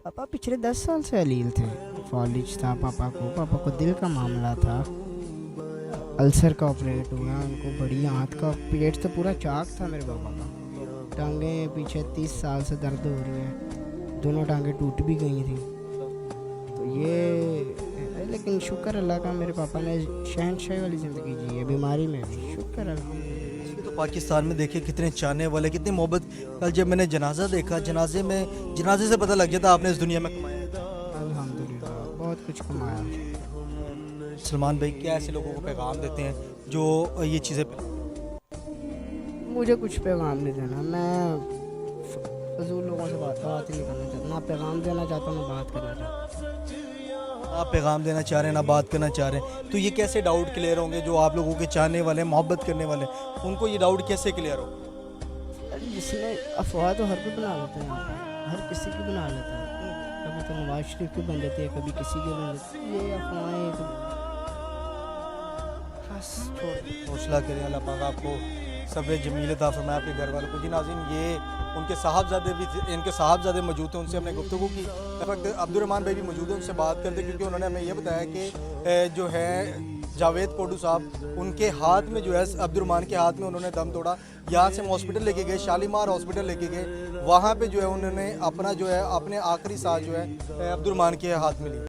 पापा पिछले 10 साल से अलील थे। फॉलिज था पापा को दिल का मामला था। अल्सर का ऑपरेट हुआ उनको, बड़ी आंत का पेट तो पूरा चाक था मेरे पापा का। टांगें पीछे 30 साल से दर्द हो रही हैं, दोनों टांगें टूट भी गई थी। तो ये लेकिन शुक्र अल्लाह का, मेरे पापा ने शहनशाही वाली ज़िंदगी जी है, बीमारी में भी शुक्र अल्हम्दुलिल्लाह। इसलिए तो पाकिस्तान में देखिए कितने चाहने वाले, कितनी मोहब्बत। कल जब मैंने जनाजा देखा, जनाजे से पता लग गया था आपने इस दुनिया में कमाया। अल्हम्दुलिल्लाह बहुत कुछ कमाया। सलमान भाई क्या ऐसे लोगों को पैगाम देते हैं जो ये चीज़ें मुझे कुछ पैगाम नहीं देना, मैं फजूल लोगों से बात ही नहीं करना चाहता, ना पैगाम देना चाहता हूँ ना बात करना चाहता। आप पैगाम देना चाह रहे हैं ना बात करना चाह रहे हैं, तो ये कैसे डाउट क्लियर होंगे जो आप लोगों के चाहने वाले हैं, मोहब्बत करने वाले हैं, उनको ये डाउट कैसे क्लियर हो? अरे जिसने अफवाह तो हर कोई बना लेता है यहाँ पर, हर किसी की बना लेता है। कभी तो नवाज शरीफ की बन जाती है, कभी किसी की बन जाती है, ये अफवाहें बस छोड़ दो। हौसला करें, अल्लाह पाक आपको सब्र जमील अता फरमाए, आपके घर वालों को। जी नाज़रीन, ये उनके साहबजादे भी इनके साहबजादे मौजूद थे, उनसे हमने गुफ्तगू की। इस वक्त अब्दुर्रहमान भाई भी मौजूद हैं, उनसे बात करते क्योंकि उन्होंने हमें ये बताया कि जो है जावेद पोडू साहब, उनके हाथ में जो है अब्दुर्रहमान के हाथ में उन्होंने दम तोड़ा। यहाँ से हम हॉस्पिटल लेके गए, शालीमार हॉस्पिटल लेके गए, वहाँ पे जो है उन्होंने अपना जो है अपने आखिरी सांस जो है अब्दुर्रहमान के हाथ में ली।